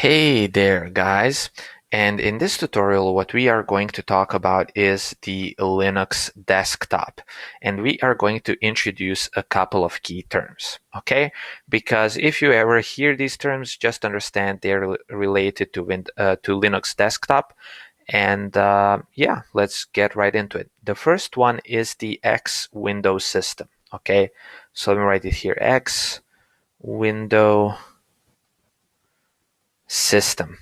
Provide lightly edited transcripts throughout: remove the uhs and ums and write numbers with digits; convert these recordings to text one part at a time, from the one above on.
Hey there, guys. And in this tutorial, what we are going to talk about is the Linux desktop. And we are going to introduce a couple of key terms, okay? Because if you ever hear these terms, just understand they're related to Linux desktop. And yeah, let's get right into it. The first one is the X window system, okay? So let me write it here, X window system.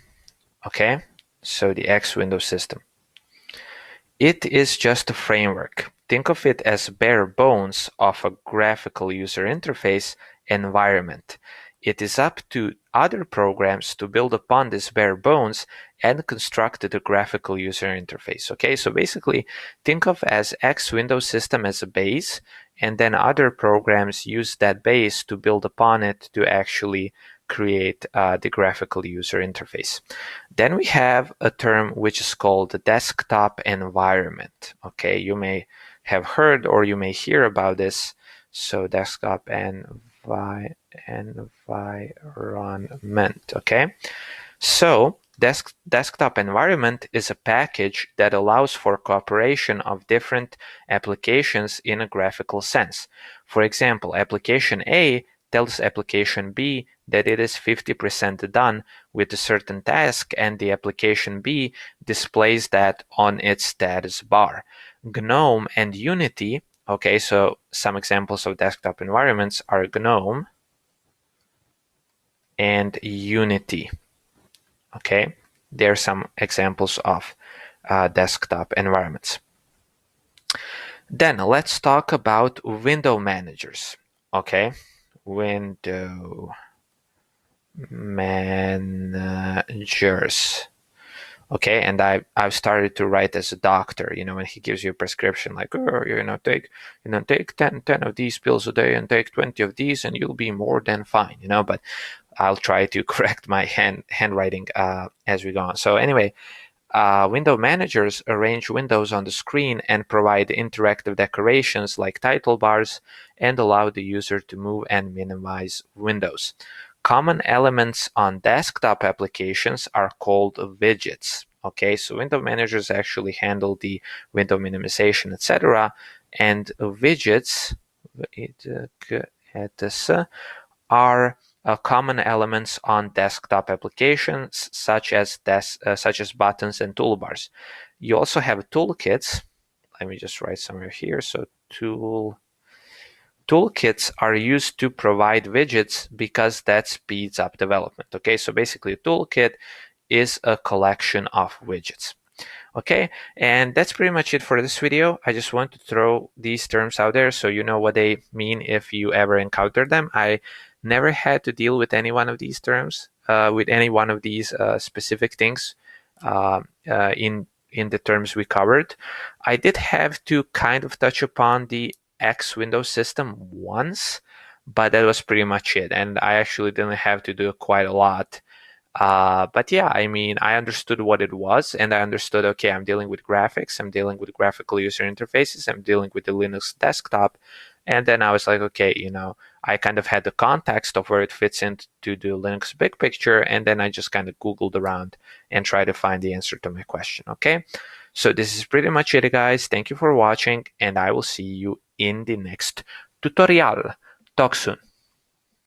Okay, so the X window system. It is just a framework. Think of it as bare bones of a graphical user interface environment. It is up to other programs to build upon this bare bones and construct the graphical user interface. Okay, so basically think of as X window system as a base, and then other programs use that base to build upon it to actually create the graphical user interface. Then we have a term which is called the desktop environment. Okay, you may have heard or you may hear about this. So desktop environment. Okay, so desktop environment is a package that allows for cooperation of different applications in a graphical sense. For example, application A tells application B that it is 50% done with a certain task, and the application B displays that on its status bar. GNOME and Unity, okay, so some examples of desktop environments are GNOME and Unity. Okay, there are some examples of desktop environments. Then let's talk about window managers. Okay, window managers. Okay, and I've started to write as a doctor, when he gives you a prescription like, oh, take 10 of these pills a day and take 20 of these and you'll be more than fine, but I'll try to correct my handwriting as we go on. So anyway, window managers arrange windows on the screen and provide interactive decorations like title bars and allow the user to move and minimize windows. Common elements on desktop applications are called widgets. Okay, so window managers actually handle the window minimization, etc. And widgets are common elements on desktop applications such as buttons and toolbars. You also have toolkits. Let me just write somewhere here. So toolkits are used to provide widgets because that speeds up development. Okay, so basically a toolkit is a collection of widgets. Okay, and that's pretty much it for this video. I just want to throw these terms out there so you know what they mean if you ever encounter them. I never had to deal with any one of these terms, with any one of these specific things in the terms we covered. I did have to kind of touch upon the X window system once, but that was pretty much it. And I actually didn't have to do quite a lot. But yeah, I mean, I understood what it was, and I understood, okay, I'm dealing with graphics, I'm dealing with graphical user interfaces, I'm dealing with the Linux desktop. And then I was like, okay, I kind of had the context of where it fits into the Linux big picture, and then I just kind of Googled around and tried to find the answer to my question, okay? So this is pretty much it, guys. Thank you for watching, and I will see you in the next tutorial. Talk soon.